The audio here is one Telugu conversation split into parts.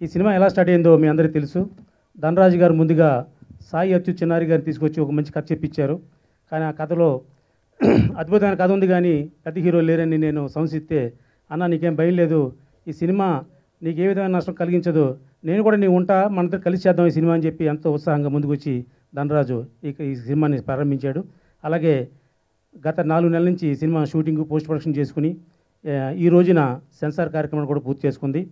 ఈ సినిమా ఎలా స్టార్ట్ అయిందో మీ అందరికీ తెలుసు. ధనరాజు గారు ముందుగా సాయి అచ్చు చిన్నారి గారిని తీసుకొచ్చి ఒక మంచి కథ చెప్పించారు. కానీ ఆ కథలో అద్భుతమైన కథ ఉంది కానీ పెద్ద హీరో లేరని నేను సంసిస్తే, అన్న నీకేం భయం లేదు, ఈ సినిమా నీకు ఏ విధమైన నష్టం కలిగించదు, నేను కూడా నీ ఉంటా, మనందరూ కలిసి చేద్దాం ఈ సినిమా అని చెప్పి ఎంతో ఉత్సాహంగా ముందుకు వచ్చి ధనరాజు ఈ సినిమాని ప్రారంభించాడు. అలాగే గత 4 నెలల నుంచి ఈ సినిమా షూటింగ్ పోస్ట్ ప్రొడక్షన్ చేసుకుని ఈ రోజున సెన్సార్ కార్యక్రమం కూడా పూర్తి చేసుకుంది.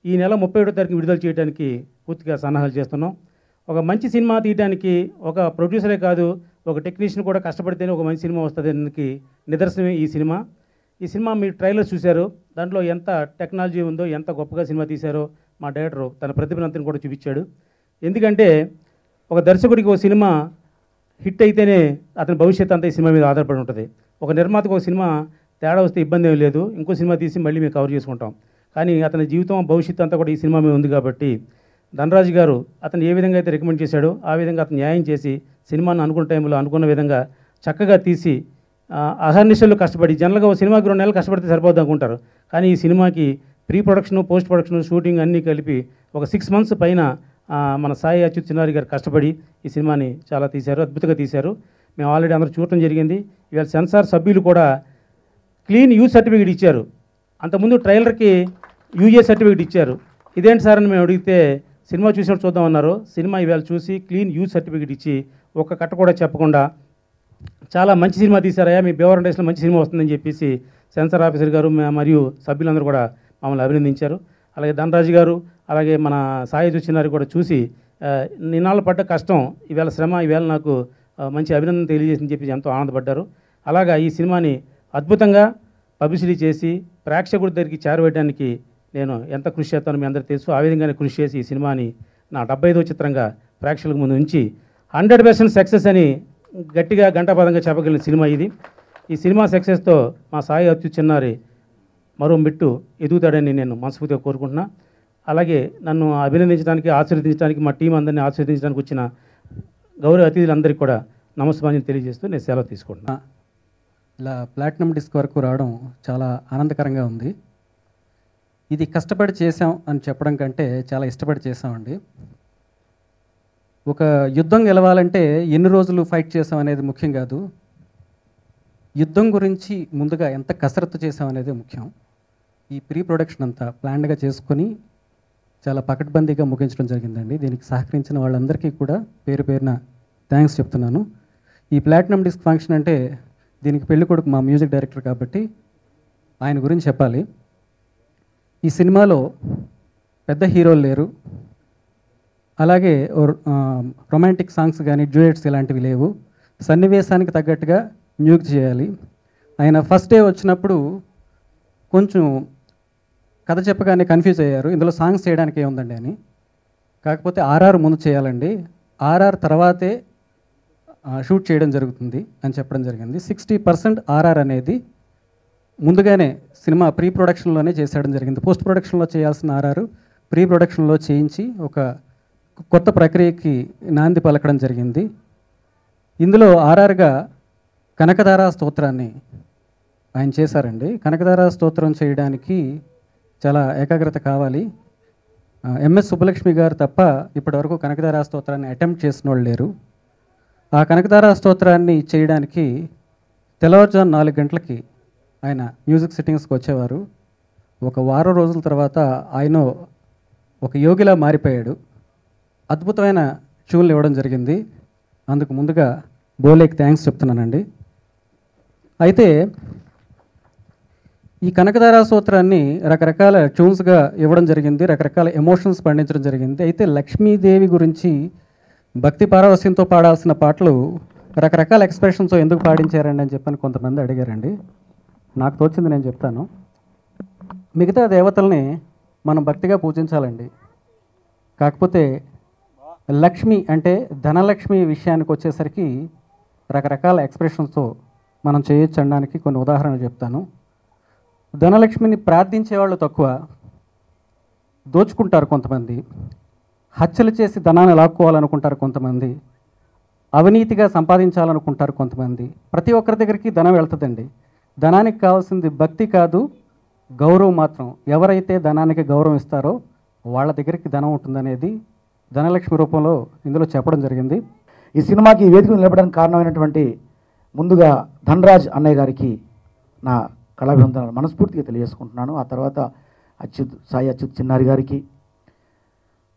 ఈ నెల 31వ తారీఖు విడుదల చేయడానికి పూర్తిగా సన్నాహాలు చేస్తున్నాం. ఒక మంచి సినిమా తీయడానికి ఒక ప్రొడ్యూసరే కాదు, ఒక టెక్నీషియన్ కూడా కష్టపడితేనే ఒక మంచి సినిమా వస్తుంది దానికి నిదర్శనమే ఈ సినిమా. ఈ సినిమా మీరు ట్రైలర్ చూశారు, దాంట్లో ఎంత టెక్నాలజీ ఉందో, ఎంత గొప్పగా సినిమా తీశారో మా డైరెక్టర్ తన ప్రతిభనంతని కూడా చూపించాడు. ఎందుకంటే ఒక దర్శకుడికి ఒక సినిమా హిట్ అయితేనే అతని భవిష్యత్తు అంతా ఈ సినిమా మీద ఆధారపడి ఉంటుంది. ఒక నిర్మాతకు ఒక సినిమా తేడా వస్తే ఇబ్బంది ఏమీ లేదు, ఇంకో సినిమా తీసి మళ్ళీ మేము కవర్ చేసుకుంటాం. కానీ అతని జీవితం భవిష్యత్తు అంతా కూడా ఈ సినిమా మీద ఉంది కాబట్టి ధనరాజు గారు అతను ఏ విధంగా అయితే రికమెండ్ చేశాడో ఆ విధంగా అతను న్యాయం చేసి సినిమాను అనుకున్న టైంలో అనుకున్న విధంగా చక్కగా తీసి అహర్నిశలు కష్టపడి, జనరల్గా ఒక సినిమాకి 2 నెలలు కష్టపడితే సరిపోద్ది అనుకుంటారు. కానీ ఈ సినిమాకి pre production, post production, shooting అన్నీ కలిపి ఒక 6 మంత్స్ పైన మన సాయి అచ్యుత్ చిన్నారి గారు కష్టపడి ఈ సినిమాని చాలా తీశారు, అద్భుతంగా తీశారు. మేము ఆల్రెడీ అందరూ చూడటం జరిగింది. ఇవాళ సెన్సార్ సభ్యులు కూడా క్లీన్ యూ సర్టిఫికేట్ ఇచ్చారు. అంతకుముందు ట్రైలర్కి యూఏ సర్టిఫికేట్ ఇచ్చారు. ఇదేంటి సార్ అని మేము అడిగితే సినిమా చూసినట్టు చూద్దామన్నారు. సినిమా ఇవాళ చూసి క్లీన్ యూ సర్టిఫికేట్ ఇచ్చి ఒక్క కట్ట కూడా చెప్పకుండా చాలా మంచి సినిమా తీశారయ్యా, మీ బేవరం డేస్లో మంచి సినిమా వస్తుందని చెప్పేసి సెన్సార్ ఆఫీసర్ గారు మరియు సభ్యులందరూ కూడా మమ్మల్ని అభినందించారు. అలాగే ధనరాజు గారు, అలాగే మన సాయి చూసినారు కూడా చూసి నిన్నాళ్ళు పడ్డ కష్టం, ఈవేళ శ్రమ, ఈవేళ నాకు మంచి అభినందన తెలియజేసిందని చెప్పి ఎంతో ఆనందపడ్డారు. అలాగా ఈ సినిమాని అద్భుతంగా పబ్లిసిటీ చేసి ప్రేక్షకుడి దగ్గరికి చేరవేయడానికి నేను ఎంత కృషి చేస్తానో మీ అందరికీ తెలుసు. ఆ విధంగానే కృషి చేసి ఈ సినిమాని నా 75వ చిత్రంగా ప్రేక్షకుల ముందు ఉంచి 100% సక్సెస్ అని గట్టిగా గంటాపదంగా చెప్పగలిగిన సినిమా ఇది. ఈ సినిమా సక్సెస్తో మా సాయి అచ్యుత్ చిన్నారి మరో మెట్టు ఎదుగుతాడని నేను మనస్ఫూర్తిగా కోరుకుంటున్నా. అలాగే నన్ను అభినందించడానికి, ఆశీర్వదించడానికి, మా టీం అందరినీ ఆశీర్వదించడానికి వచ్చిన గౌరవ అతిథులందరికీ కూడా నమస్కారం తెలియజేస్తూ నేను సెలవు తీసుకుంటున్నా. ఇలా ప్లాటినం డిస్క్ వరకు రావడం చాలా ఆనందకరంగా ఉంది. ఇది కష్టపడి చేసాం అని చెప్పడం కంటే చాలా ఇష్టపడి చేసామండి. ఒక యుద్ధం గెలవాలంటే ఎన్ని రోజులు ఫైట్ చేసాం అనేది ముఖ్యం కాదు, యుద్ధం గురించి ముందుగా ఎంత కసరత్తు చేసాం అనేది ముఖ్యం. ఈ ప్రీ ప్రొడక్షన్ అంతా ప్లాన్డ్గా చేసుకొని చాలా పకడ్బందీగా ముగించడం జరిగిందండి. దీనికి సహకరించిన వాళ్ళందరికీ కూడా పేరు పేరున థ్యాంక్స్ చెప్తున్నాను. ఈ ప్లాటినం డిస్క్ ఫంక్షన్ అంటే దీనికి పెళ్ళికొడుకు మా మ్యూజిక్ డైరెక్టర్ కాబట్టి ఆయన గురించి చెప్పాలి. ఈ సినిమాలో పెద్ద హీరోలు లేరు, అలాగే రొమాంటిక్ సాంగ్స్ కానీ డ్యూయెట్స్ ఇలాంటివి లేవు. సన్నివేశానికి తగ్గట్టుగా మ్యూజిక్ చేయాలి. ఆయన ఫస్ట్ డే వచ్చినప్పుడు కొంచెం కథ చెప్పగానే కన్ఫ్యూజ్ అయ్యారు, ఇందులో సాంగ్స్ చేయడానికి ఏముందండి అని. కాకపోతే ఆర్ఆర్ ముందు చేయాలండి, ఆర్ఆర్ తర్వాతే షూట్ చేయడం జరుగుతుంది అని చెప్పడం జరిగింది. 60% ఆర్ఆర్ అనేది ముందుగానే సినిమా ప్రీ ప్రొడక్షన్లోనే చేసేయడం జరిగింది. పోస్ట్ ప్రొడక్షన్లో చేయాల్సిన ఆర్ఆర్ ప్రీ ప్రొడక్షన్లో చేయించి ఒక కొత్త ప్రక్రియకి నాంది పలకడం జరిగింది. ఇందులో ఆర్ఆర్గా కనకధారా స్తోత్రాన్ని ఆయన చేశారండి. కనకధారా స్తోత్రం చేయడానికి చాలా ఏకాగ్రత కావాలి. ఎంఎస్ సుబ్బలక్ష్మి గారు తప్ప ఇప్పటివరకు కనకధారా స్తోత్రాన్ని అటెంప్ట్ చేసిన వాళ్ళు లేరు. ఆ కనకధారా స్తోత్రాన్ని చేయడానికి తెల్లవారుజాము 4 గంటలకి ఆయన మ్యూజిక్ సిట్టింగ్స్కి వచ్చేవారు. ఒక వారం రోజుల తర్వాత ఆయన ఒక యోగిలా మారిపోయాడు. అద్భుతమైన ట్యూన్లు ఇవ్వడం జరిగింది. అందుకు ముందుగా బోలేకి థ్యాంక్స్ చెప్తున్నానండి. అయితే ఈ కనకధారా స్తోత్రాన్ని రకరకాల ట్యూన్స్గా ఇవ్వడం జరిగింది, రకరకాల ఎమోషన్స్ పండించడం జరిగింది. అయితే లక్ష్మీదేవి గురించి భక్తి పారవస్యంతో పాడాల్సిన పాటలు రకరకాల ఎక్స్ప్రెషన్స్తో ఎందుకు పాడించారండి అని చెప్పని కొంతమంది అడిగారండి. నాకు తోచింది నేను చెప్తాను. మిగతా దేవతల్ని మనం భక్తిగా పూజించాలండి, కాకపోతే లక్ష్మి అంటే ధనలక్ష్మి విషయానికి వచ్చేసరికి రకరకాల ఎక్స్ప్రెషన్స్తో మనం చేయొచ్చు అనడానికి కొన్ని ఉదాహరణలు చెప్తాను. ధనలక్ష్మిని ప్రార్థించేవాళ్ళు తక్కువ, దోచుకుంటారు కొంతమంది, హత్యలు చేసి ధనాన్ని లాక్కోవాలనుకుంటారు కొంతమంది, అవినీతిగా సంపాదించాలనుకుంటారు కొంతమంది. ప్రతి ఒక్కరి దగ్గరికి ధనం వెళ్తుందండి. ధనానికి కావాల్సింది భక్తి కాదు, గౌరవం మాత్రం. ఎవరైతే ధనానికి గౌరవం ఇస్తారో వాళ్ళ దగ్గరికి ధనం ఉంటుందనేది ధనలక్ష్మి రూపంలో ఇందులో చెప్పడం జరిగింది. ఈ సినిమాకి ఈ వేదికను నిలబడడానికి కారణమైనటువంటి ముందుగా ధనరాజ్ అన్నయ్య గారికి నా కళాభివందనాలు మనస్ఫూర్తిగా తెలియజేసుకుంటున్నాను. ఆ తర్వాత సాయి అచ్యుత్ చిన్నారి గారికి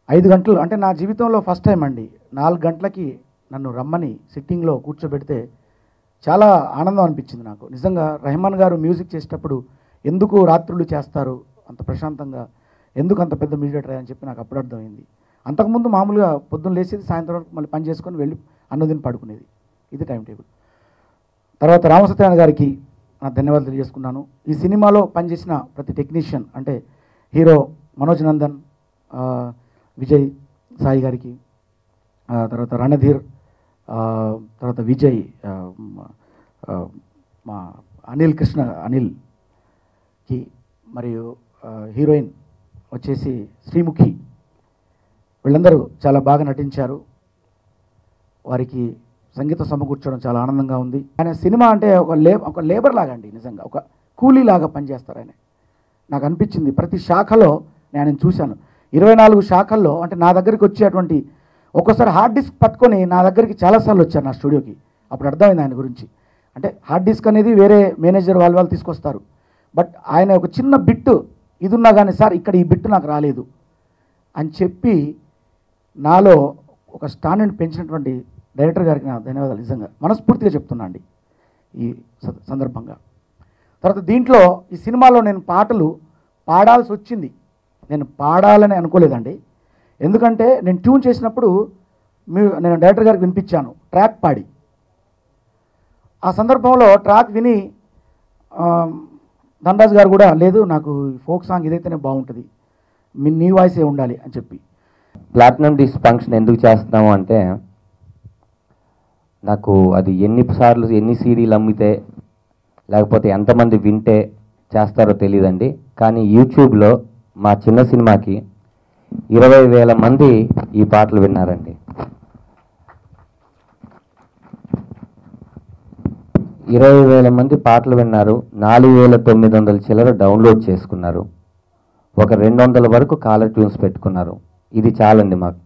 5 గంటలు అంటే నా జీవితంలో ఫస్ట్ టైం అండి 4 గంటలకి నన్ను రమ్మని సిట్టింగ్లో కూర్చోబెడితే చాలా ఆనందం అనిపించింది నాకు. నిజంగా రెహమాన్ గారు మ్యూజిక్ చేసేటప్పుడు ఎందుకు రాత్రులు చేస్తారు అంత ప్రశాంతంగా, ఎందుకు అంత పెద్ద మీడియేటర్ అని చెప్పి నాకు అప్పుడు అర్థమైంది. అంతకుముందు మామూలుగా పొద్దున్న లేచేది, సాయంత్రం వరకు మళ్ళీ పని చేసుకొని వెళ్ళి అన్నదిని పడుకునేది. ఇది టైం టేబుల్. తర్వాత రామసత్యనారాయణ గారికి నా ధన్యవాదాలు తెలియజేసుకున్నాను. ఈ సినిమాలో పనిచేసిన ప్రతి టెక్నీషియన్ అంటే హీరో మనోజ్ నందన్, విజయ్ సాయి గారికి, తర్వాత రణధీర్, తర్వాత విజయ్, మా అనిల్కి, మరియు హీరోయిన్ వచ్చేసి శ్రీముఖి, వీళ్ళందరూ చాలా బాగా నటించారు. వారికి సంగీతం సమకూర్చడం చాలా ఆనందంగా ఉంది. ఆయన సినిమా అంటే ఒక లేబర్ లాగా అండి, నిజంగా ఒక కూలీ లాగా పనిచేస్తారు ఆయన. నాకు అనిపించింది ప్రతి శాఖలో నేను చూశాను. 24 శాఖల్లో అంటే నా దగ్గరికి వచ్చేటువంటి ఒక్కోసారి హార్డ్ డిస్క్ పట్టుకొని నా దగ్గరికి చాలాసార్లు వచ్చారు నా స్టూడియోకి. అప్పుడు అర్థమైంది ఆయన గురించి. అంటే హార్డ్ డిస్క్ అనేది వేరే మేనేజర్ వాళ్ళు తీసుకొస్తారు, బట్ ఆయన ఒక చిన్న బిట్టు ఇది ఉన్నా కానీ సార్ ఇక్కడ ఈ బిట్టు నాకు రాలేదు అని చెప్పి నాలో ఒక స్టాండర్డ్ పెంచినటువంటి డైరెక్టర్ గారికి నా ధన్యవాదాలు నిజంగా మనస్ఫూర్తిగా చెప్తున్నా అండి ఈ సందర్భంగా. తర్వాత దీంట్లో ఈ సినిమాలో నేను పాటలు పాడాల్సి వచ్చింది. నేను పాడాలని అనుకోలేదండి, ఎందుకంటే నేను ట్యూన్ చేసినప్పుడు నేను డైరెక్టర్ గారికి వినిపించాను ట్రాక్ పాడి. ఆ సందర్భంలో ట్రాక్ విని ధనరాజ్ గారు కూడా లేదు నాకు ఫోక్ సాంగ్ ఇదైతేనే బాగుంటుంది, నీ వాయిసే ఉండాలి అని చెప్పి. ప్లాటినం డిస్క్ ఫంక్షన్ ఎందుకు చేస్తున్నాము అంటే నాకు అది ఎన్నిసార్లు ఎన్ని సీడీలు అమ్మితే లేకపోతే ఎంతమంది వింటే చేస్తారో తెలియదండి. కానీ యూట్యూబ్లో మా చిన్న సినిమాకి 20,000 మంది ఈ పాటలు విన్నారండి. 20,000 మంది పాటలు విన్నారు. 4,900 చిల్లర డౌన్లోడ్ చేసుకున్నారు. ఒక 200 వరకు కాలర్ ట్యూన్స్ పెట్టుకున్నారు. ఇది చాలండి, మాకు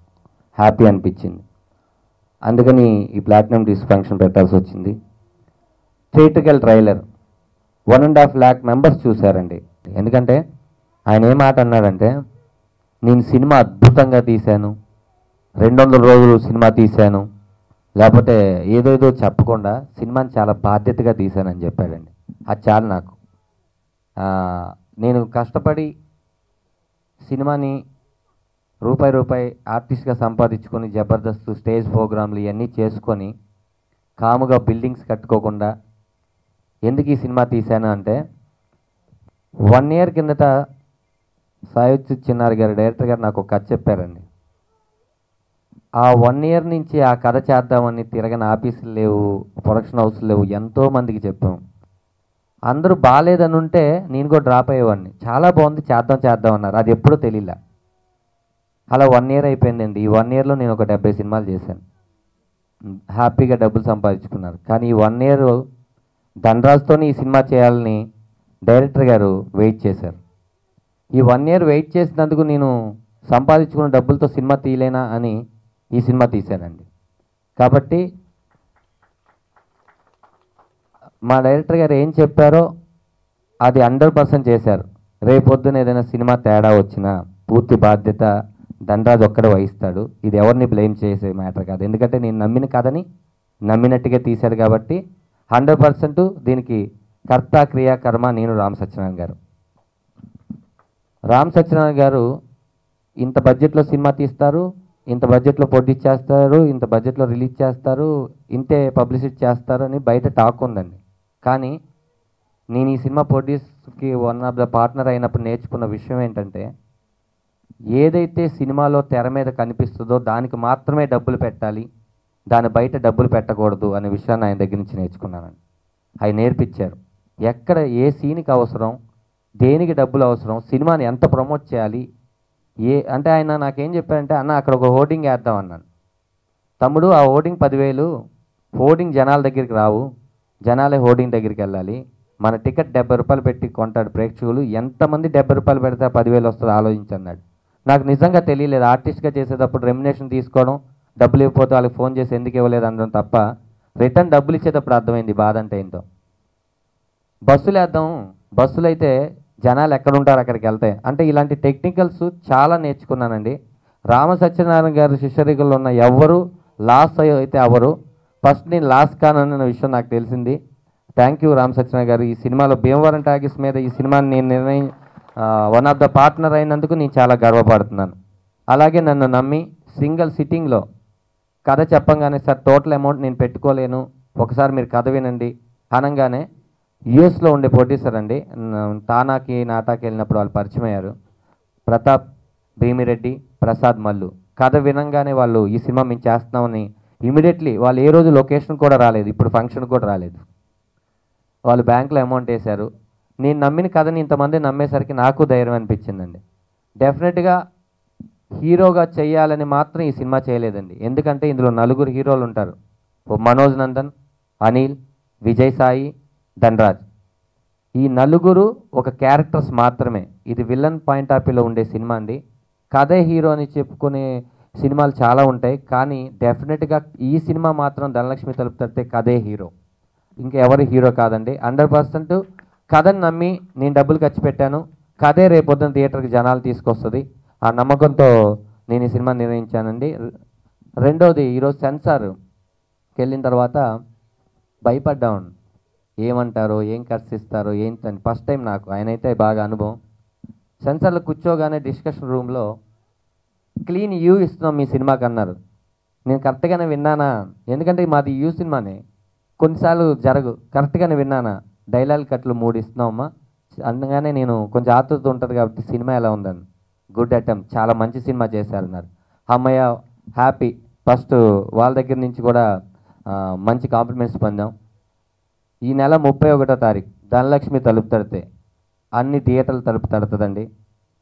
హ్యాపీ అనిపించింది. అందుకని ఈ ప్లాటినం డిస్క్ ఫంక్షన్ పెట్టాల్సి వచ్చింది. థియేట్రికల్ ట్రైలర్ 1.5 lakh మెంబర్స్ చూశారండి. ఎందుకంటే ఆయన ఏ మాట అన్నాడంటే, నేను సినిమా అద్భుతంగా తీశాను, 200 రోజులు సినిమా తీశాను, లేకపోతే ఏదేదో చెప్పకుండా సినిమాని చాలా బాధ్యతగా తీశానని చెప్పాడండి. అది చాలు నాకు. నేను కష్టపడి సినిమాని రూపాయి ఆర్టిస్ట్గా సంపాదించుకొని జబర్దస్త్ స్టేజ్ ప్రోగ్రాంలు ఇవన్నీ చేసుకొని కాముగా బిల్డింగ్స్ కట్టుకోకుండా ఎందుకు ఈ సినిమా తీశాను అంటే 1 year కిందట సాయి చిన్నారి గారు డైరెక్టర్ గారు నాకు ఒక కథ చెప్పారండి. ఆ 1 year నుంచి ఆ కథ చేద్దామని తిరగని ఆఫీసులు లేవు, ప్రొడక్షన్ హౌస్లు లేవు, ఎంతోమందికి చెప్పాం. అందరూ బాగాలేదని ఉంటే నేను కూడా డ్రాప్ అయ్యేవాడిని. చాలా బాగుంది చేద్దాం అన్నారు. అది ఎప్పుడూ తెలియలే. అలా 1 year అయిపోయిందండి. ఈ 1 yearలో నేను ఒక 70 సినిమాలు చేశాను, హ్యాపీగా డబ్బులు సంపాదించుకున్నారు. కానీ ఈ 1 year ధనరాజ్తోనే ఈ సినిమా చేయాలని డైరెక్టర్ గారు వెయిట్ చేశారు. ఈ 1 year వెయిట్ చేసినందుకు నేను సంపాదించుకున్న డబ్బులతో సినిమా తీయలేనా అని ఈ సినిమా తీశానండి. కాబట్టి మా డైరెక్టర్ గారు ఏం చెప్పారో అది 100% చేశారు. రేపొద్దున ఏదైనా సినిమా తేడా వచ్చినా పూర్తి బాధ్యత ధనరాజ్ ఒక్కడే వహిస్తాడు. ఇది ఎవరిని బ్లేమ్ చేసే మ్యాటర్ కాదు, ఎందుకంటే నేను నమ్మిన కథని నమ్మినట్టుగా తీశాడు. కాబట్టి 100% దీనికి కర్త క్రియాకర్మ నేను రామ్ సత్యనారాయణ గారు. రామ్ సత్యనారాయణ గారు ఇంత బడ్జెట్లో సినిమా తీస్తారు, ఇంత బడ్జెట్లో ప్రొడ్యూస్ చేస్తారు, ఇంత బడ్జెట్లో రిలీజ్ చేస్తారు, ఇంతే పబ్లిసిటీ చేస్తారు అని బయట టాక్ ఉందండి. కానీ నేను ఈ సినిమా ప్రొడ్యూస్కి వన్ ఆఫ్ ద పార్ట్నర్ అయినప్పుడు నేర్చుకున్న విషయం ఏంటంటే, ఏదైతే సినిమాలో తెర మీద కనిపిస్తుందో దానికి మాత్రమే డబ్బులు పెట్టాలి, దాని బయట డబ్బులు పెట్టకూడదు అనే విషయాన్ని ఆయన దగ్గర నుంచి నేర్చుకున్నానండి. ఆయన నేర్పించారు ఎక్కడ ఏ సీన్కి అవసరం, దేనికి డబ్బులు అవసరం, సినిమాని ఎంత ప్రమోట్ చేయాలి. అంటే ఆయన నాకేం చెప్పారంటే, అన్న అక్కడ ఒక హోర్డింగ్ వేద్దాం అన్నాను. తమ్ముడు ఆ హోర్డింగ్ 10,000, హోర్డింగ్ జనాల దగ్గరికి రావు, జనాలే హోర్డింగ్ దగ్గరికి వెళ్ళాలి. మన టికెట్ 70 రూపాయలు పెట్టి కొంటాడు ప్రేక్షకులు, ఎంతమంది 70 రూపాయలు పెడితే 10,000 వస్తుందో ఆలోచించన్నాడు. నాకు నిజంగా తెలియలేదు. ఆర్టిస్ట్గా చేసేటప్పుడు రెమ్యునేషన్ తీసుకోవడం, డబ్బులు ఇవ్వకపోతే వాళ్ళకి ఫోన్ చేసి ఎందుకు ఇవ్వలేదు అనడం తప్ప రిటర్న్ డబ్బులు ఇచ్చేటప్పుడు అర్థమైంది బాధ అంటే ఏంటో. బస్సులు వేద్దాం, బస్సులు అయితే జనాలు ఎక్కడుంటారు అక్కడికి వెళ్తాయి అంటే ఇలాంటి టెక్నికల్స్ చాలా నేర్చుకున్నానండి. రామ సత్యనారాయణ గారు శిష్యరికల్లో ఉన్న ఎవరు లాస్ అయితే ఎవరు, ఫస్ట్ నేను లాస్ కానన్న విషయం నాకు తెలిసింది. థ్యాంక్ యూ రామ సత్యనారాయణ గారు. ఈ సినిమాలో భీమవరం టాకీస్ మీద ఈ సినిమాని నేను వన్ ఆఫ్ ద పార్ట్నర్ అయినందుకు నేను చాలా గర్వపడుతున్నాను. అలాగే నన్ను నమ్మి సింగిల్ సిట్టింగ్లో కథ చెప్పంగానే సార్ టోటల్ అమౌంట్ నేను పెట్టుకోలేను, ఒకసారి మీరు కథ వినండి అనగానే యుఎస్లో ఉండే ప్రొడ్యూసర్ అండి, తానాకి నాటాకి వెళ్ళినప్పుడు వాళ్ళు పరిచయం అయ్యారు. ప్రతాప్, భీమిరెడ్డి, ప్రసాద్ మల్లు. కథ వినంగానే వాళ్ళు ఈ సినిమా మేము చేస్తున్నామని ఇమీడియట్లీ వాళ్ళు ఏ రోజు లొకేషన్ కూడా రాలేదు, ఇప్పుడు ఫంక్షన్ కూడా రాలేదు, వాళ్ళు బ్యాంకులో అమౌంట్ వేశారు. నేను నమ్మిన కథని ఇంతమంది నమ్మేసరికి నాకు ధైర్యం అనిపించిందండి. డెఫినెట్గా హీరోగా చేయాలని మాత్రం ఈ సినిమా చేయలేదండి. ఎందుకంటే ఇందులో 4 హీరోలు ఉంటారు. మనోజ్ నందన్, అనిల్, విజయ్ సాయి, ధనరాజ్. ఈ 4 ఒక క్యారెక్టర్స్ మాత్రమే. ఇది విలన్ పాయింట్ ఆఫ్ వ్యూలో ఉండే సినిమా అండి. కథే హీరో అని చెప్పుకునే సినిమాలు చాలా ఉంటాయి, కానీ డెఫినెట్గా ఈ సినిమా మాత్రం ధనలక్ష్మి తలుపు తడితే కథే హీరో, ఇంకా ఎవరు హీరో కాదండి. 100% కథని నమ్మి నేను డబ్బులు ఖర్చు పెట్టాను, కథే రేపొద్దున థియేటర్కి జనాలు తీసుకొస్తుంది, ఆ నమ్మకంతో నేను ఈ సినిమా నిర్ణయించానండి. రెండోది, ఈరోజు సెన్సార్కి వెళ్ళిన తర్వాత భయపడ్డాం, ఏమంటారో, ఏం ఖర్చు ఇస్తారో ఏంటని. ఫస్ట్ టైం నాకు, ఆయన అయితే బాగా అనుభవం. సెన్సార్లో కూర్చోగానే డిస్కషన్ రూమ్లో క్లీన్ యూ ఇస్తున్నాం మీ సినిమాకి అన్నారు. నేను కరెక్ట్గానే విన్నానా, ఎందుకంటే మాది యూ సినిమానే, కొన్నిసార్లు కరెక్ట్గానే విన్నానా, డైలాగ్ కట్లు 3 ఇస్తున్నామమ్మా అనగానే నేను కొంచెం ఆతృత ఉంటుంది కాబట్టి సినిమా ఎలా ఉందని, గుడ్ అటెంప్ట్, చాలా మంచి సినిమా చేశారన్నారు. అమ్మయ్య, హ్యాపీ. ఫస్ట్ వాళ్ళ దగ్గర నుంచి కూడా మంచి కాంప్లిమెంట్స్ పొందాం. ఈ నెల 31వ తారీఖు ధనలక్ష్మి తలుపు తడితే అన్ని థియేటర్లు తలుపు తడుతుందండి.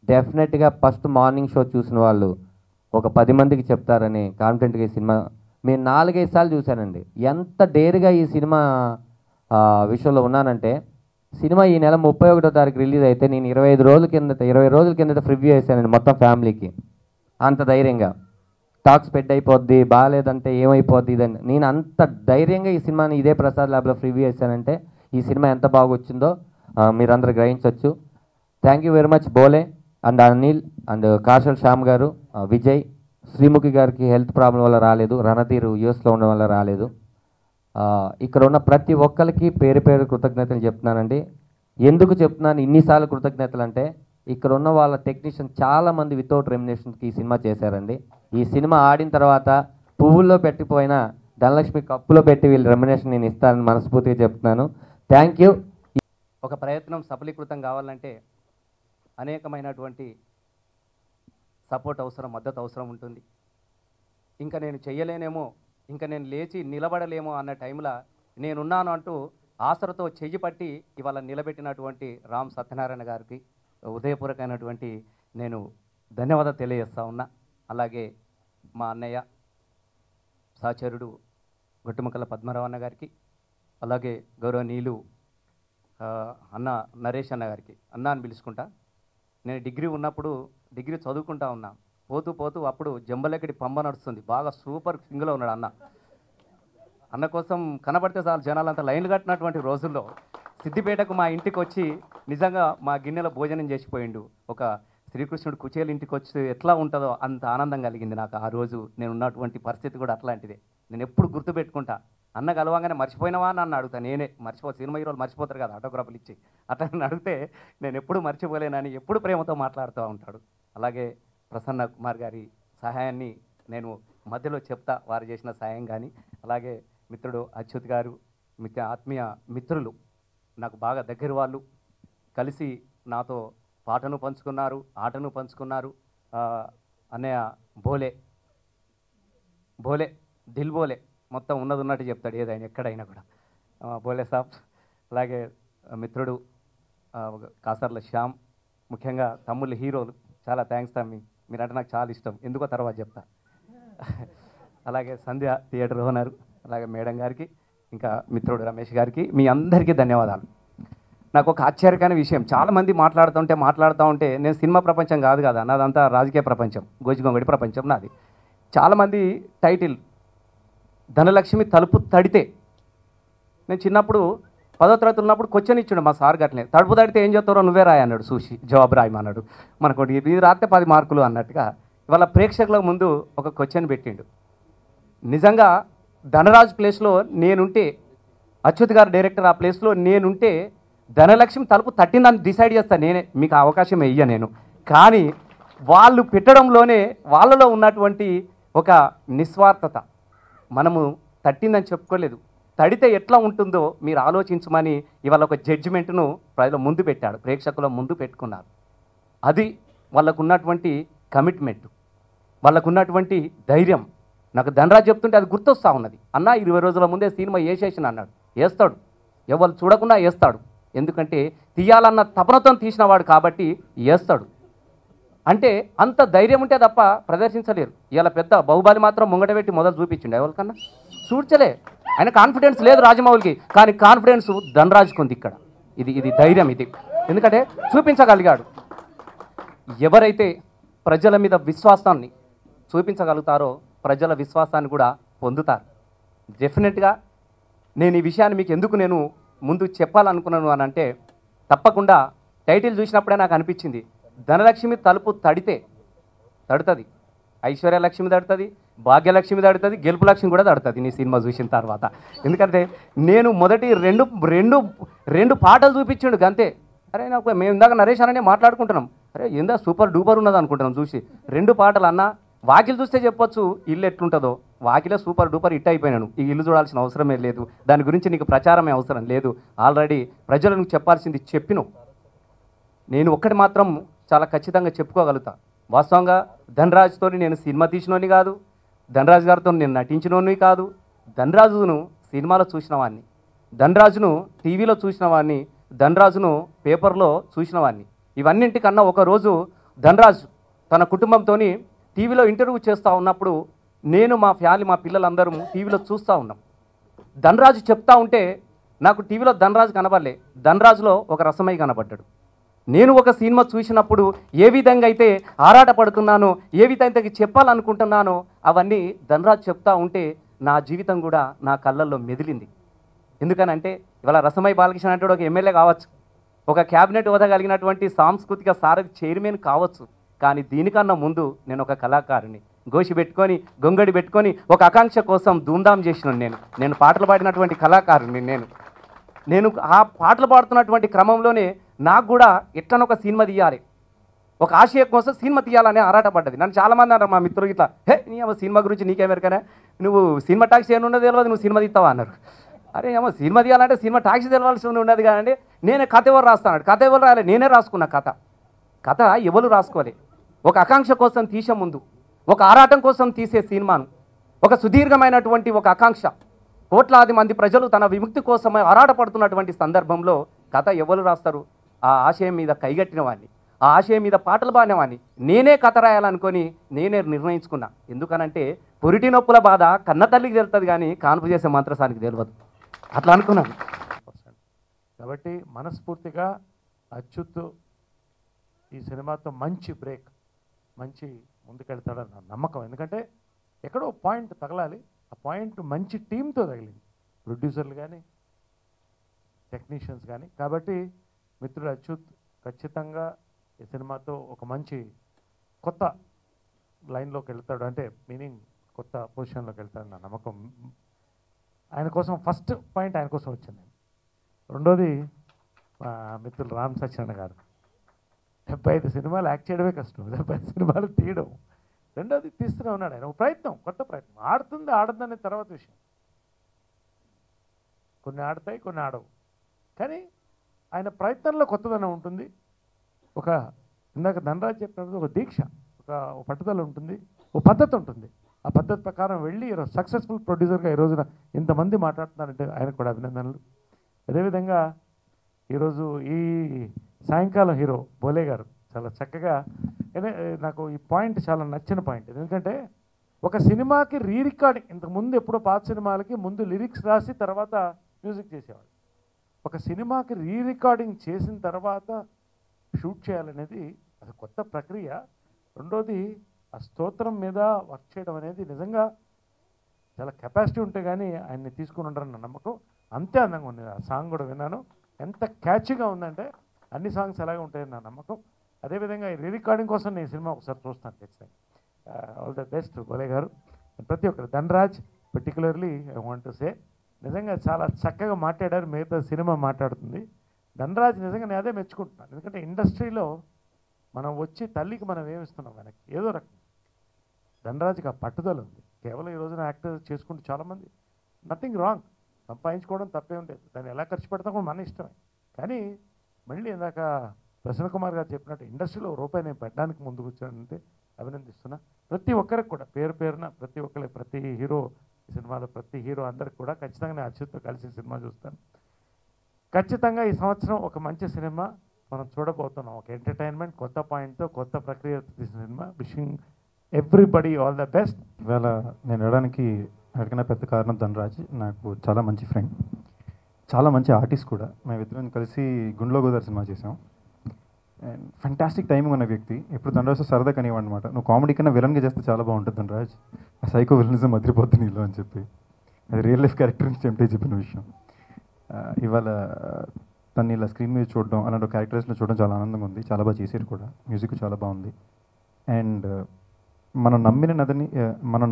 డెఫినెట్గా ఫస్ట్ మార్నింగ్ షో చూసిన వాళ్ళు ఒక 10 మందికి చెప్తారని కాన్ఫిడెంట్గా ఈ సినిమా నేను 4-5 సార్లు చూశానండి. ఎంత డేర్గా ఈ సినిమా విషయంలో ఉన్నానంటే, సినిమా ఈ నెల 31వ తారీఖు రిలీజ్ అయితే నేను 20 రోజుల కిందట ప్రివ్యూ వేసానండి మొత్తం ఫ్యామిలీకి. అంత ధైర్యంగా టాక్ స్పెడ్ అయిపోద్ది, బాగాలేదంటే ఏమైపోద్ది ఇదని నేను అంత ధైర్యంగా ఈ సినిమాని ఇదే ప్రసాద్ ల్యాబ్లో ప్రివ్యూ వేసానంటే ఈ సినిమా ఎంత బాగా వచ్చిందో మీరందరూ గ్రహించవచ్చు. థ్యాంక్ యూ వెరీ మచ్ బోలే అండ్ అనిల్ అండ్ కాశల్ శ్యామ్ గారు, విజయ్. శ్రీముఖి గారికి హెల్త్ ప్రాబ్లం వల్ల రాలేదు, రణధీర్ యూఎస్లో ఉండడం వల్ల రాలేదు. ఇక్కడ ఉన్న ప్రతి ఒక్కరికి పేరు పేరు కృతజ్ఞతలు చెప్తున్నానండి. ఎందుకు చెప్తున్నాను ఇన్నిసార్లు కృతజ్ఞతలు అంటే, ఇక్కడ ఉన్న వాళ్ళ టెక్నీషియన్ చాలామంది వితౌట్ రెమ్యునేషన్కి ఈ సినిమా చేశారండి. ఈ సినిమా ఆడిన తర్వాత పువ్వుల్లో పెట్టిపోయిన ధనలక్ష్మి కప్పులో పెట్టి వీళ్ళు రెమ్యునేషన్ నేను ఇస్తానని మనస్ఫూర్తిగా చెప్తున్నాను. Thank you. ఒక ప్రయత్నం సఫలీకృతం కావాలంటే అనేకమైనటువంటి సపోర్ట్ అవసరం, మద్దతు అవసరం ఉంటుంది. ఇంకా నేను చెయ్యలేనేమో, ఇంకా నేను లేచి నిలబడలేమో అన్న టైంలో నేనున్నాను అంటూ ఆసరతో చెయ్యి పట్టి ఇవాళ నిలబెట్టినటువంటి రామ్ సత్యనారాయణ గారికి హృదయపూర్వకమైనటువంటి నేను ధన్యవాదాలు తెలియజేస్తా ఉన్నా. అలాగే మా అన్నయ్య సహచరుడు గొట్టుముక్కల పద్మరావు అన్న గారికి, అలాగే గౌరవనీయులు అన్న నరేష్ అన్న గారికి, అన్న అని పిలుచుకుంటా. నేను డిగ్రీ చదువుకుంటా ఉన్నా, పోతూ అప్పుడు జంబలెక్కడి పంబ నడుస్తుంది, బాగా సూపర్ సింగ్లో ఉన్నాడు అన్న. అన్న కోసం కనబడితే చాలు జనాలంతా లైన్లు కట్టినటువంటి రోజుల్లో సిద్దిపేటకు మా ఇంటికి వచ్చి నిజంగా మా గిన్నెలో భోజనం చేసిపోయిండు. ఒక శ్రీకృష్ణుడు కుచేలు ఇంటికి వచ్చి ఎట్లా ఉంటుందో అంత ఆనందం కలిగింది నాకు ఆ రోజు. నేను ఉన్నటువంటి పరిస్థితి కూడా అట్లాంటిదే. నేను ఎప్పుడు గుర్తుపెట్టుకుంటా. అన్న కలవంగానే మర్చిపోయినావా అని నన్ను అడుగుతా. నేనే సినిమా హీరోలు మర్చిపోతారు కదా ఆటోగ్రాఫ్లు ఇచ్చి, అట్లా నన్ను అడిగితే నేను ఎప్పుడు మర్చిపోలేనని ఎప్పుడు ప్రేమతో మాట్లాడుతూ ఉంటాడు. అలాగే ప్రసన్న కుమార్ గారి సహాయాన్ని నేను మధ్యలో చెప్తా, వారు చేసిన సహాయం కానీ. అలాగే మిత్రుడు అచ్యుత్ గారు, ఆత్మీయ మిత్రులు, నాకు బాగా దగ్గర వాళ్ళు, కలిసి నాతో పాటను పంచుకున్నారు, ఆటను పంచుకున్నారు. అన్నయ్య బోలే దిల్ బోలే, మొత్తం ఉన్నట్టు చెప్తాడు ఏదైనా ఎక్కడైనా కూడా, బోలే సాబ్. అలాగే మిత్రుడు కాసర్ల శ్యామ్, ముఖ్యంగా తమ్ముళ్ళు హీరోలు, చాలా థ్యాంక్స్ తమ్మి, మీరంటే నాకు చాలా ఇష్టం, ఎందుకో తర్వాత చెప్తా. అలాగే సంధ్య థియేటర్ ఓనర్, అలాగే మేడం గారికి, ఇంకా మిత్రుడు రమేష్ గారికి, మీ అందరికీ ధన్యవాదాలు. నాకు ఒక ఆశ్చర్యకరమైన విషయం, చాలామంది మాట్లాడుతూ ఉంటే నేను సినిమా ప్రపంచం కాదు కదా, నాదంతా రాజకీయ ప్రపంచం, గోజిగొంగడి ప్రపంచం నాది. చాలామంది టైటిల్ ధనలక్ష్మి తలుపు తడితే, నేను చిన్నప్పుడు 10వ తరగతి ఉన్నప్పుడు క్వశ్చన్ ఇచ్చిండు మా సార్ గట్లనే, తలుపు తడితే ఏం చేస్తారో నువ్వే రాయి అన్నాడు, చూసి జవాబు రాయమన్నాడు. మనకు ఇది రాస్తే 10 మార్కులు అన్నట్టుగా ఇవాళ ప్రేక్షకుల ముందు ఒక క్వశ్చన్ పెట్టిండు. నిజంగా ధనరాజ్ ప్లేస్లో నేనుంటే, అచ్యుత్ గారు డైరెక్టర్ ఆ ప్లేస్లో నేనుంటే ధనలక్ష్మి తలుపు తట్టిందని డిసైడ్ చేస్తాను నేనే, మీకు ఆ అవకాశం ఇయ్య నేను. కానీ వాళ్ళు పెట్టడంలోనే వాళ్ళలో ఉన్నటువంటి ఒక నిస్వార్థత, మనము తట్టిందని చెప్పుకోలేదు, తడితే ఎట్లా ఉంటుందో మీరు ఆలోచించమని ఇవాళ ఒక జడ్జిమెంట్ను ప్రజల ముందు పెట్టాడు, ప్రేక్షకుల ముందు పెట్టుకున్నారు. అది వాళ్ళకున్నటువంటి కమిట్మెంట్, వాళ్ళకున్నటువంటి ధైర్యం. నాకు ధనరాజ్ చెప్తుంటే అది గుర్తొస్తూ ఉన్నది. అన్న 20 రోజుల ముందే సినిమా వేసేసిన అన్నాడు. వేస్తాడు, ఎవరు చూడకుండా వేస్తాడు, ఎందుకంటే తీయాలన్న తపనతో తీసినవాడు కాబట్టి వేస్తాడు. అంటే అంత ధైర్యం ఉంటే తప్ప ప్రదర్శించలేరు. ఇలా పెద్ద బాహుబలి మాత్రం ముంగట పెట్టి మొదలు చూపించిండు, ఎవరికన్నా చూడ్చలే. ఆయన కాన్ఫిడెన్స్ లేదు రాజమౌళికి, కానీ కాన్ఫిడెన్స్ ధనరాజ్కి ఉంది ఇక్కడ. ఇది ధైర్యం, ఇది ఎందుకంటే చూపించగలిగాడు. ఎవరైతే ప్రజల మీద విశ్వాసాన్ని చూపించగలుగుతారో ప్రజల విశ్వాసాన్ని కూడా పొందుతారు. డెఫినెట్గా నేను ఈ విషయాన్ని మీకు ఎందుకు నేను ముందు చెప్పాలనుకున్నాను అని అంటే, తప్పకుండా టైటిల్ చూసినప్పుడే నాకు అనిపించింది, ధనలక్ష్మి తలుపు తడితే తడుతుంది, ఐశ్వర్యలక్ష్మి తడుతుంది, భాగ్యలక్ష్మి తడుతుంది, గెలుపు లక్ష్మి కూడా తడుతుంది నీ సినిమా చూసిన తర్వాత. ఎందుకంటే నేను మొదటి రెండు పాటలు చూపించాడు అంతే. అరే నాకు మేము ఇందాక నరేష్ అనే మాట్లాడుకుంటున్నాం, అరే ఏందా సూపర్ డూపర్ ఉన్నది అనుకుంటున్నాం చూసి. 2 పాటలు అన్న, వాకిలు చూస్తే చెప్పొచ్చు ఇల్లు ఎట్లుంటుందో, వాకిలే సూపర్ డూపర్ హిట్ అయిపోయినాను, ఈ ఇల్లు చూడాల్సిన అవసరమే లేదు, దాని గురించి నీకు ప్రచారమే అవసరం లేదు, ఆల్రెడీ ప్రజలకు చెప్పాల్సింది చెప్పిను. నేను ఒక్కటి మాత్రం చాలా ఖచ్చితంగా చెప్పుకోగలుగుతా, వాస్తవంగా ధనరాజ్తో నేను సినిమా తీసినోని కాదు, ధనరాజ్ గారితో నేను నటించినోని కాదు, ధనరాజును సినిమాలో చూసిన వాడిని, ధనరాజును టీవీలో చూసిన వాడిని, ధనరాజును పేపర్లో చూసిన వాడిని. ఇవన్నింటికన్నా ఒకరోజు ధనరాజు తన కుటుంబంతో టీవీలో ఇంటర్వ్యూ చేస్తూ ఉన్నప్పుడు నేను మా ఫ్యామిలీ మా పిల్లలందరూ టీవీలో చూస్తూ ఉన్నాం. ధనరాజు చెప్తా ఉంటే నాకు టీవీలో ధనరాజు కనబడలే, ధనరాజులో ఒక రసమయ్య కనబడ్డాడు. నేను ఒక సినిమా చూసినప్పుడు ఏ విధంగా అయితే ఆరాటపడుతున్నానో, ఏ విధంగా చెప్పాలనుకుంటున్నానో అవన్నీ ధనరాజు చెప్తా ఉంటే నా జీవితం కూడా నా కళ్ళల్లో మెదిలింది. ఎందుకనంటే ఇవాళ రసమయ్య బాలకృష్ణ అంటే ఒక ఎమ్మెల్యే కావచ్చు, ఒక క్యాబినెట్ హోదా కలిగినటువంటి సాంస్కృతిక సారథి చైర్మన్ కావచ్చు, కానీ దీనికన్నా ముందు నేను ఒక కళాకారుని, గోషి పెట్టుకొని గొంగడి పెట్టుకొని ఒక ఆకాంక్ష కోసం ధూమ్ధాం చేసిన నేను పాటలు పాడినటువంటి కళాకారుని. నేను ఆ పాటలు పాడుతున్నటువంటి క్రమంలోనే నాకు కూడా ఎట్లనొక సినిమా తీయాలి, ఒక ఆశయం కోసం సినిమా తీయాలని ఆరాటపడ్డది. నన్ను చాలామంది అన్నారు మా మిత్రులు ఇట్లా, హే నీ ఏమో సినిమా గురించి నీకేమెరకనే, నువ్వు సినిమా టాక్సీ ఏమున్నది తెలియదు, నువ్వు సినిమా తీస్తావా అన్నారు. అరే ఏమో సినిమా తీయాలంటే సినిమా టాక్సీ తెలవాల్సి ఉన్నది కానీ నేనే కథ ఎవరు రాస్తాను, కథ ఎవరు రాయాలి, నేనే రాసుకున్నా కథ ఎవరు రాసుకోవాలి. ఒక ఆకాంక్ష కోసం తీసే ముందు, ఒక ఆరాటం కోసం తీసే సినిమాను, ఒక సుదీర్ఘమైనటువంటి ఒక ఆకాంక్ష, కోట్లాది మంది ప్రజలు తన విముక్తి కోసమే ఆరాటపడుతున్నటువంటి సందర్భంలో కథ ఎవరు రాస్తారు? ఆ ఆశయం మీద కైగట్టిన వాడిని, ఆ ఆశయం మీద పాటలు పాడినవాడిని నేనే కథ రాయాలనుకొని నేనే నిర్ణయించుకున్నా. ఎందుకనంటే పురిటి నొప్పుల బాధ కన్న తల్లికి తెలుస్తుంది కానీ కాన్పు చేసే మంత్రసానికి తెలియదు, అట్లా అనుకున్నాను. కాబట్టి మనస్ఫూర్తిగా అచ్యుత్ ఈ సినిమాతో మంచి బ్రేక్, మంచి ముందుకెళ్తాడని నా నమ్మకం. ఎందుకంటే ఎక్కడో పాయింట్ తగలాలి, ఆ పాయింట్ మంచి టీంతో తగిలింది, ప్రొడ్యూసర్లు కానీ టెక్నీషియన్స్ కానీ. కాబట్టి మిత్రుడు అచ్యుత్ ఖచ్చితంగా ఈ సినిమాతో ఒక మంచి కొత్త లైన్లోకి వెళ్తాడు, అంటే మీనింగ్ కొత్త పొజిషన్లోకి వెళ్తాడు నా నమ్మకం. ఆయన కోసం ఫస్ట్ పాయింట్ ఆయన కోసం వచ్చింది. రెండోది మా మిత్రులు రామ్ సత్యనారాయణ గారు 75 సినిమాలు యాక్ట్ చేయడమే కష్టం, 75 సినిమాలు తీయడం. రెండోది తీస్తూనే ఉన్నాడు ఆయన, ఒక ప్రయత్నం, కొత్త ప్రయత్నం. ఆడుతుంది ఆడదని తర్వాత విషయం, కొన్ని ఆడతాయి కొన్ని ఆడవు, కానీ ఆయన ప్రయత్నంలో కొత్తదనం ఉంటుంది. ఒక ఇందాక ధనరాజ్ చెప్పినప్పుడు ఒక దీక్ష, ఒక పట్టుదల ఉంటుంది, ఒక పద్ధతి ఉంటుంది. ఆ పద్ధతి ప్రకారం వెళ్ళి ఈరోజు సక్సెస్ఫుల్ ప్రొడ్యూసర్గా ఈ రోజున ఇంతమంది మాట్లాడుతున్నారంటే ఆయనకు కూడా అభినందనలు. అదేవిధంగా ఈరోజు ఈ సాయంకాలం హీరో బోలే గారు చాలా చక్కగా, నాకు ఈ పాయింట్ చాలా నచ్చిన పాయింట్. ఎందుకంటే ఒక సినిమాకి రీ రికార్డింగ్, ఇంతకుముందు ఎప్పుడో పాత సినిమాలకి ముందు లిరిక్స్ రాసి తర్వాత మ్యూజిక్ చేసేవాడు. ఒక సినిమాకి రీ రికార్డింగ్ చేసిన తర్వాత షూట్ చేయాలనేది అది కొత్త ప్రక్రియ. రెండోది ఆ స్తోత్రం మీద వర్క్ చేయడం అనేది నిజంగా చాలా కెపాసిటీ ఉంటే కానీ ఆయన్ని తీసుకుని ఉంటారన్న నమ్మకం. అంతే అందంగా ఉంది. ఆ సాంగ్ కూడా విన్నాను, ఎంత క్యాచ్గా ఉందంటే అన్ని సాంగ్స్ అలాగే ఉంటాయని నా నమ్మకం. అదేవిధంగా ఈ రీ రికార్డింగ్ కోసం నేను సినిమా ఒకసారి చూస్తాను ఖచ్చితంగా. ఆల్ ద బెస్ట్ బోలే గారు. ప్రతి ఒక్కరు Dhanraj particularly I want to say నిజంగా చాలా చక్కగా మాట్లాడారు. మిగతా సినిమా మాట్లాడుతుంది. ధనరాజ్ నిజంగా నేను అదే మెచ్చుకుంటున్నాను. ఎందుకంటే ఇండస్ట్రీలో మనం వచ్చి తల్లికి మనం ఏమిస్తున్నాం వెనక్కి ఏదో రకం. ధనరాజ్కి ఆ పట్టుదల ఉంది. కేవలం ఈ రోజున యాక్టర్ చేసుకుంటూ చాలామంది నథింగ్ రాంగ్, సంపాదించుకోవడం తప్పేం లేదు. దాన్ని ఎలా ఖర్చు పెడతాం కూడా మన ఇష్టమే. కానీ మళ్ళీ ఇందాక ప్రసన్న కుమార్ గారు చెప్పినట్టు ఇండస్ట్రీలో రూపాయి నేను పెట్టడానికి ముందుకు వచ్చానంటే అభినందిస్తున్నా. ప్రతి ఒక్కరికి కూడా పేరు పేరున ప్రతి ఒక్కరికి, ప్రతి హీరో ఈ సినిమాలో ప్రతి హీరో అందరికి కూడా ఖచ్చితంగా నేను అచ్యుత్తో కలిసి సినిమా చూస్తాను. ఖచ్చితంగా ఈ సంవత్సరం ఒక మంచి సినిమా మనం చూడబోతున్నాం. ఒక ఎంటర్టైన్మెంట్ కొత్త పాయింట్తో కొత్త ప్రక్రియతో తీసిన cinema. Wishing everybody all the best. ఇవాళ నేను వెళ్ళడానికి అడిగిన పెద్ద కారణం ధనరాజ్. నాకు చాలా మంచి ఫ్రెండ్, చాలా మంచి ఆర్టిస్ట్ కూడా. మేమిద్దరం కలిసి గుండ్లో గోదావరి సినిమా చేసాం. అండ్ ఫంటాస్టిక్ టైమింగ్ ఉన్న వ్యక్తి. ఇప్పుడు ధనరాజ్ సరదా కనివ్వండి అనమాట, నువ్వు కామెడీ కన్నా విలన్గా చేస్తే చాలా బాగుంటుంది ధనరాజ్, ఆ సైకో విలనిజం అదిరిపోతుంది నీలో అని చెప్పి. అది రియల్ లైఫ్ క్యారెక్టర్ నుంచి చెంటే చెప్పిన విషయం. ఇవాళ తను ఇలా స్క్రీన్ మీద చూడడం, అలాంటి క్యారెక్టర్స్లో చూడడం చాలా ఆనందంగా ఉంది. చాలా బాగా చేశారు కూడా, మ్యూజిక్ చాలా బాగుంది. అండ్ మనం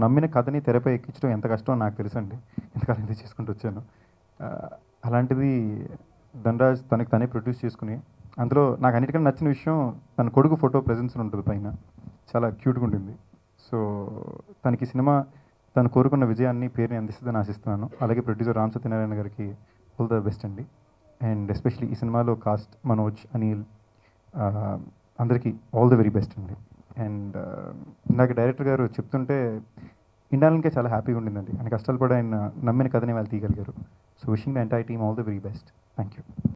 నమ్మిన కథని తెరపై ఎక్కించడం ఎంత కష్టమో నాకు తెలుసండి, ఎంతకాలం ఇది చేసుకుంటూ వచ్చాను. అలాంటిది ధనరాజ్ తనకి తనే ప్రొడ్యూస్ చేసుకుని, అందులో నాకు అన్నిటికన్నా నచ్చిన విషయం తన కొడుకు ఫోటో ప్రెజెన్స్ ఉంటుంది పైన, చాలా క్యూట్గా ఉంటుంది. సో తనకి సినిమా తను కోరుకున్న విజయాన్ని, పేరుని అందిస్తుందని ఆశిస్తున్నాను. అలాగే ప్రొడ్యూసర్ రామ్ సత్యనారాయణ గారికి ఆల్ ద బెస్ట్ అండి. అండ్ ఎస్పెషలీ ఈ సినిమాలో కాస్ట్ మనోజ్, అనిల్ అందరికీ ఆల్ ద వెరీ బెస్ట్ అండి. అండ్ ఇందాక డైరెక్టర్ గారు చెప్తుంటే వినడానికే చాలా హ్యాపీగా ఉండిందండి. ఆయన కష్టాలు పడి ఆయన నమ్మిన కథని వాళ్ళు తీయగలిగారు. So wishing the entire team all the very best. Thank you.